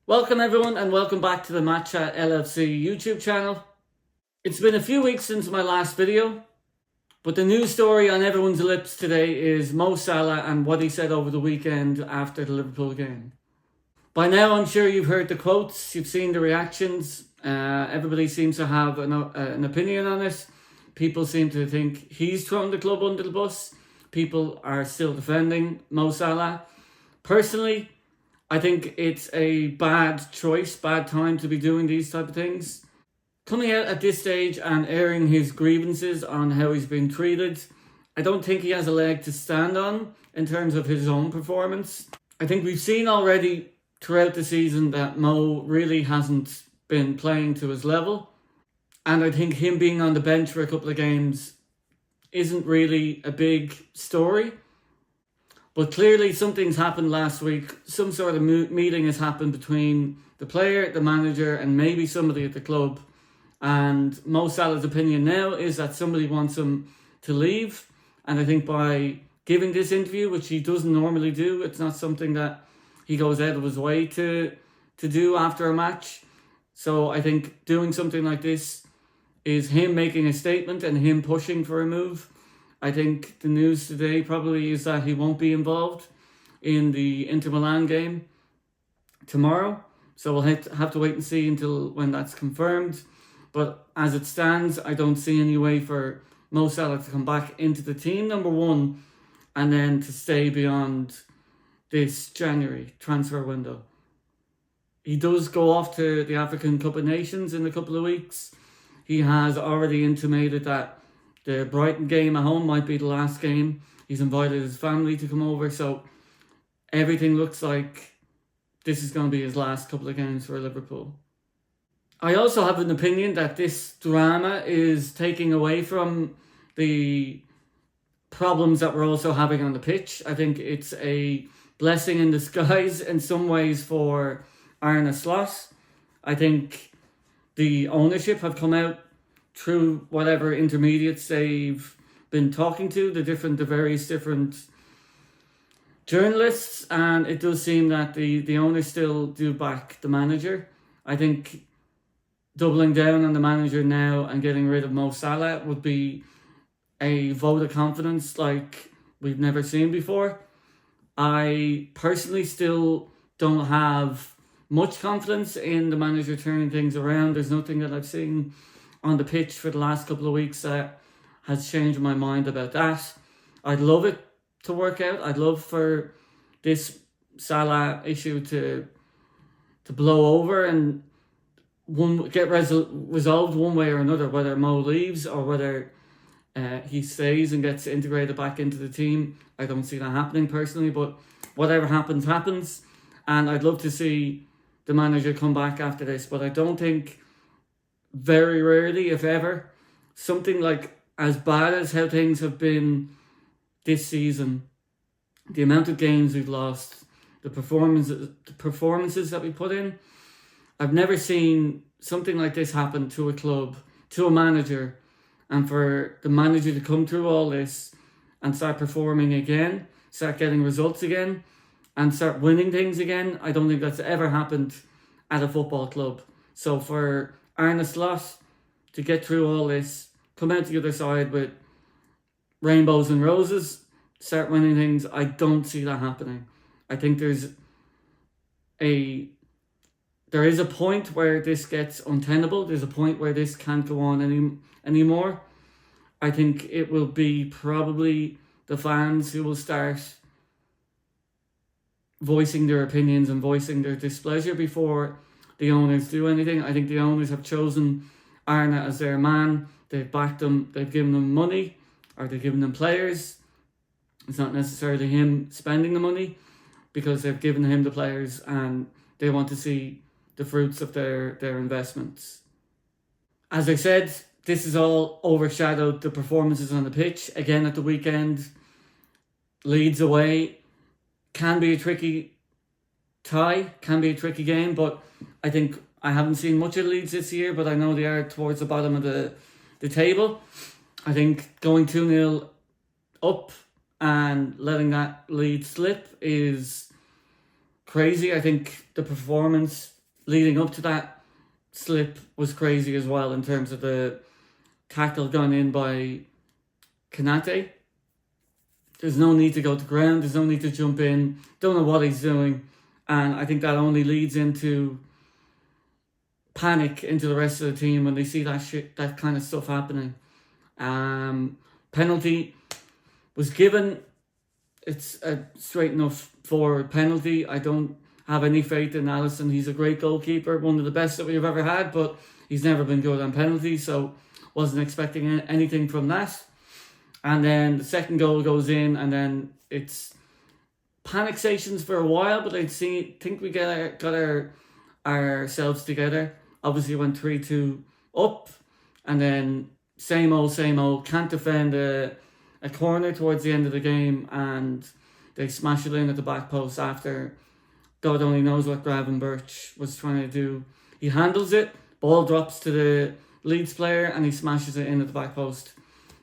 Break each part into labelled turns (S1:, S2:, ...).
S1: Welcome everyone and welcome back to the Match Chat LFC YouTube channel. It's been a few weeks since my last video, but the news story on everyone's lips today is Mo Salah and what he said over the weekend after the Liverpool game. By now I'm sure you've heard the quotes, you've seen the reactions, everybody seems to have an opinion on it. People seem to think he's thrown the club under the bus. People are still defending Mo Salah. Personally, I think it's a bad choice, bad time to be doing these type of things. Coming out at this stage and airing his grievances on how he's been treated, I don't think he has a leg to stand on in terms of his own performance. I think we've seen already throughout the season that Mo really hasn't been playing to his level. And I think him being on the bench for a couple of games isn't really a big story. But clearly something's happened last week. Some sort of meeting has happened between the player, the manager, and maybe somebody at the club. And Mo Salah's opinion now is that somebody wants him to leave. And I think by giving this interview, which he doesn't normally do, it's not something that he goes out of his way to do after a match. So I think doing something like this is him making a statement and him pushing for a move. I think the news today probably is that he won't be involved in the Inter Milan game tomorrow. So we'll have to wait and see until when that's confirmed. But as it stands, I don't see any way for Mo Salah to come back into the team, number one, and then to stay beyond this January transfer window. He does go off to the African Cup of Nations in a couple of weeks. He has already intimated that the Brighton game at home might be the last game. He's invited his family to come over, so everything looks like this is going to be his last couple of games for Liverpool. I also have an opinion that this drama is taking away from the problems that we're also having on the pitch. I think it's a blessing in disguise in some ways for Arne Slot. I think the ownership have come out through whatever intermediates they've been talking to, the various different journalists, and it does seem that the owners still do back the manager. I think doubling down on the manager now and getting rid of Mo Salah would be a vote of confidence like we've never seen before. I personally still don't have much confidence in the manager turning things around. There's nothing that I've seen on the pitch for the last couple of weeks that has changed my mind about that. I'd love it to work out. I'd love for this Salah issue to blow over and get resolved one way or another, whether Mo leaves or whether he stays and gets integrated back into the team. I don't see that happening personally, but whatever happens, happens. And I'd love to see the manager come back after this, but I don't think, very rarely, if ever, something like as bad as how things have been this season, the amount of games we've lost, the performances that we put in, I've never seen something like this happen to a club, to a manager, and for the manager to come through all this and start performing again, start getting results again, and start winning things again. I don't think that's ever happened at a football club. So for Arne Slot to get through all this, come out the other side with rainbows and roses, start winning things, I don't see that happening. I think there is a point where this gets untenable. There's a point where this can't go on anymore. I think it will be probably the fans who will start voicing their opinions and voicing their displeasure before the owners do anything. I think the owners have chosen Arne as their man. They've backed him. They've given him money, or they've given him players. It's not necessarily him spending the money, because they've given him the players and they want to see the fruits of their investments. As I said, this has all overshadowed the performances on the pitch. Again, at the weekend, Leeds away can be a tricky tie, can be a tricky game, but I think I haven't seen much of Leeds this year, but I know they are towards the bottom of the table. I think going 2-0 up and letting that lead slip is crazy. I think the performance leading up to that slip was crazy as well in terms of the tackle gone in by Kanate. There's no need to go to ground. There's no need to jump in. Don't know what he's doing. And I think that only leads into panic into the rest of the team when they see that kind of stuff happening. Penalty was given. It's a straight enough forward penalty. I don't have any faith in Alisson. He's a great goalkeeper, one of the best that we've ever had, but he's never been good on penalties, so wasn't expecting anything from that. And then the second goal goes in, and then it's panic stations for a while, but I think we got ourselves together. Obviously went 3-2 up, and then same old, can't defend a corner towards the end of the game, and they smash it in at the back post after God only knows what Gravenberch was trying to do. He handles it, ball drops to the Leeds player, and he smashes it in at the back post.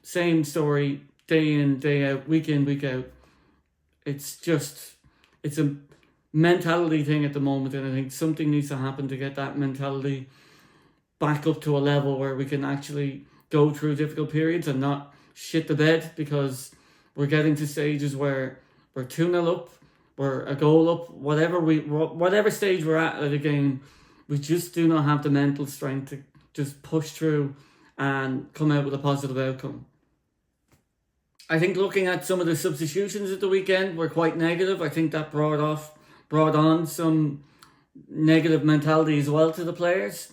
S1: Same story, day in, day out, week in, week out. It's a mentality thing at the moment, and I think something needs to happen to get that mentality back up to a level where we can actually go through difficult periods and not shit the bed, because we're getting to stages where we're 2-0 up, we're a goal up, whatever stage we're at the game, we just do not have the mental strength to just push through and come out with a positive outcome. I think looking at some of the substitutions at the weekend were quite negative. I think that brought on some negative mentality as well to the players.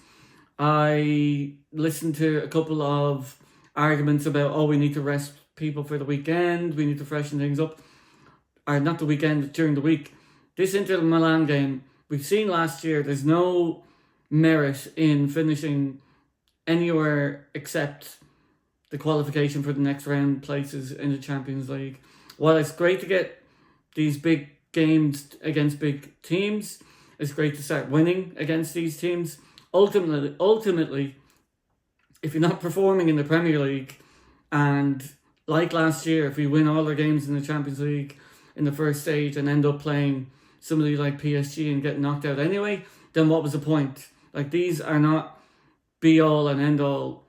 S1: I listened to a couple of arguments about, we need to rest people for the weekend, we need to freshen things up. Or not the weekend, during the week. This Inter Milan game, we've seen last year, there's no merit in finishing anywhere except the qualification for the next round places in the Champions League. While it's great to get these big games against big teams, it's great to start winning against these teams. Ultimately, if you're not performing in the Premier League, and like last year, if we win all our games in the Champions League in the first stage and end up playing somebody like PSG and get knocked out anyway, then what was the point? Like, these are not be-all and end-all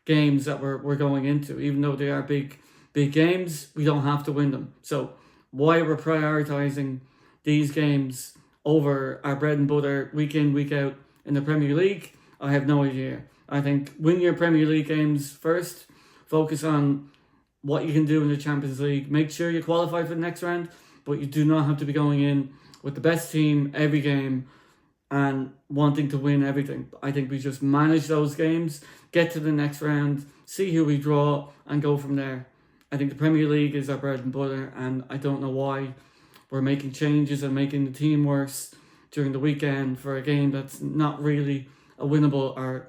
S1: games that we're going into. Even though they are big games, we don't have to win them. So why we're prioritising these games over our bread and butter week in, week out in the Premier League, I have no idea. I think win your Premier League games first, focus on what you can do in the Champions League, make sure you qualify for the next round, but you do not have to be going in with the best team every game and wanting to win everything. I think we just manage those games, get to the next round, see who we draw, and go from there. I think the Premier League is our bread and butter, and I don't know why we're making changes and making the team worse during the weekend for a game that's not really a winnable or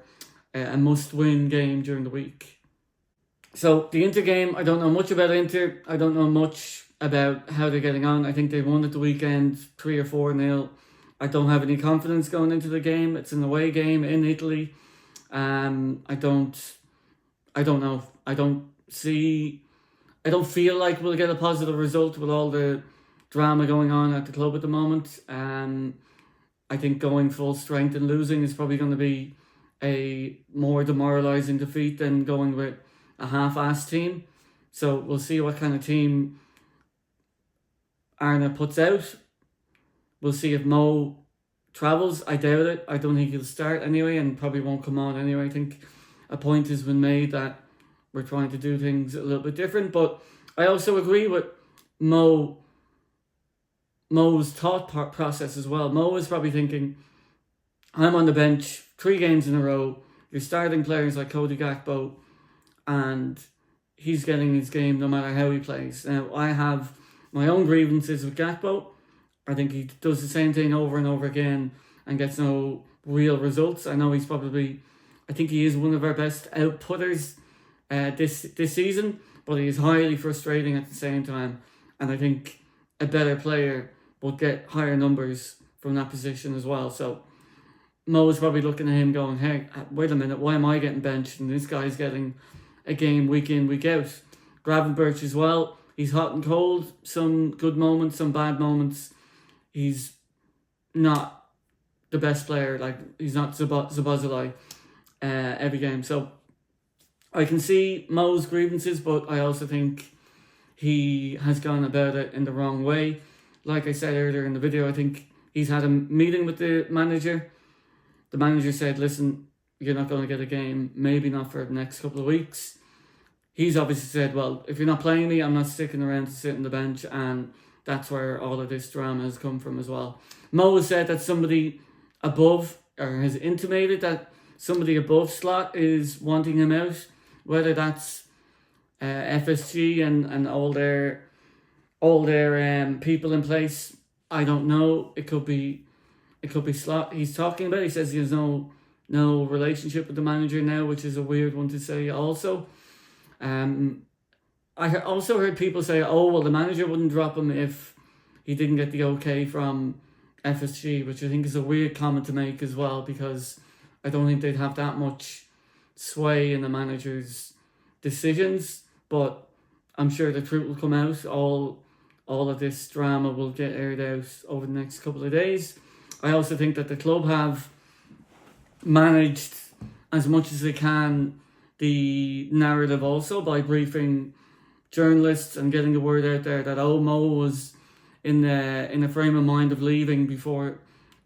S1: a must-win game during the week. So the Inter game, I don't know much about Inter. I don't know much about how they're getting on. I think they won at the weekend 3 or 4-0. I don't have any confidence going into the game. It's an away game in Italy. I don't know. I don't feel like we'll get a positive result with all the drama going on at the club at the moment. I think going full strength and losing is probably going to be a more demoralising defeat than going with a half-assed team. So we'll see what kind of team Arne puts out. We'll see if Mo travels. I doubt it. I don't think he'll start anyway, and probably won't come on anyway. I think a point has been made that we're trying to do things a little bit different. But I also agree with Mo's thought process as well. Mo is probably thinking, I'm on the bench 3 games in a row. You're starting players like Cody Gakpo, and he's getting his game no matter how he plays. Now, I have my own grievances with Gakpo. I think he does the same thing over and over again and gets no real results. I know I think he is one of our best outputters this season, but he is highly frustrating at the same time. And I think a better player will get higher numbers from that position as well. So Mo is probably looking at him going, hey, wait a minute, why am I getting benched and this guy's getting a game week in, week out? Gravenberch as well, he's hot and cold, some good moments, some bad moments. He's not the best player. Like, he's not Zabazalai every game. So I can see Mo's grievances, but I also think he has gone about it in the wrong way. Like I said earlier in the video, I think he's had a meeting with the manager. The manager said, listen, you're not going to get a game, maybe not for the next couple of weeks. He's obviously said, well, if you're not playing me, I'm not sticking around to sit on the bench, and that's where all of this drama has come from as well. Mo has said that somebody above, or has intimated that somebody above Slot is wanting him out, whether that's FSG and all their people in place. I don't know. It could be Slot he's talking about. He says he has no relationship with the manager now, which is a weird one to say also. I also heard people say, oh, well, the manager wouldn't drop him if he didn't get the okay from FSG, which I think is a weird comment to make as well, because I don't think they'd have that much sway in the manager's decisions. But I'm sure the truth will come out. All of this drama will get aired out over the next couple of days. I also think that the club have managed as much as they can the narrative also by briefing journalists and getting the word out there that Mo was in a frame of mind of leaving before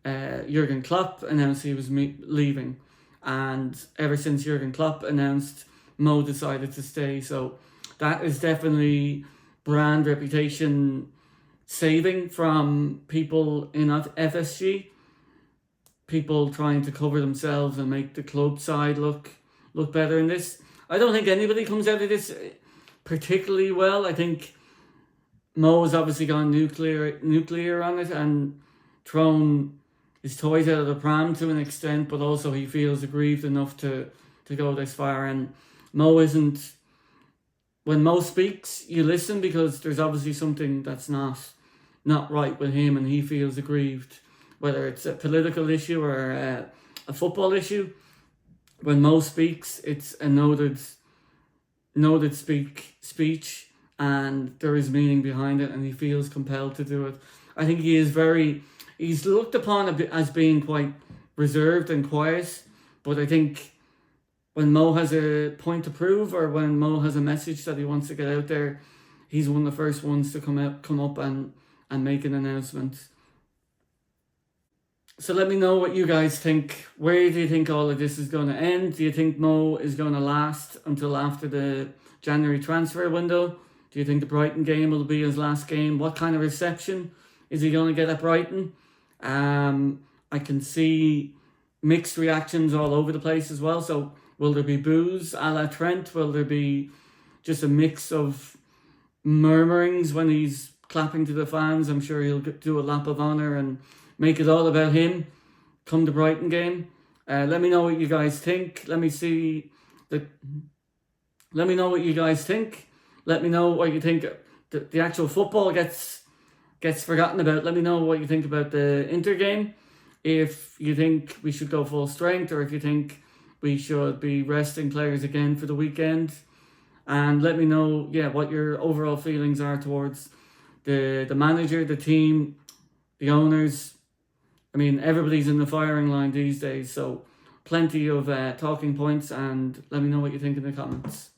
S1: Jurgen Klopp announced he was leaving, and ever since Jurgen Klopp announced, Mo decided to stay. So that is definitely brand reputation saving from people in FSG, people trying to cover themselves and make the club side look better in this. I don't think anybody comes out of this particularly well. I think Mo has obviously gone nuclear on it and thrown his toys out of the pram to an extent, but also he feels aggrieved enough to go this far. And Mo isn't... When Mo speaks, you listen, because there's obviously something that's not right with him, and he feels aggrieved, whether it's a political issue or a football issue. When Mo speaks, it's a noted speech, and there is meaning behind it, and he feels compelled to do it. I think he's looked upon a bit as being quite reserved and quiet, but I think when Mo has a point to prove, or when Mo has a message that he wants to get out there, he's one of the first ones to come up and make an announcement. So let me know what you guys think. Where do you think all of this is going to end? Do you think Mo is going to last until after the January transfer window? Do you think the Brighton game will be his last game? What kind of reception is he going to get at Brighton? I can see mixed reactions all over the place as well. So will there be boos a la Trent? Will there be just a mix of murmurings when he's clapping to the fans? I'm sure he'll do a lap of honour and make it all about him come the Brighton game. Let me know what you guys think. Let me know what you guys think. Let me know what you think the actual football gets forgotten about. Let me know what you think about the Inter game. If you think we should go full strength, or if you think we should be resting players again for the weekend. And let me know, what your overall feelings are towards the manager, the team, the owners. I mean, everybody's in the firing line these days, so plenty of talking points, and let me know what you think in the comments.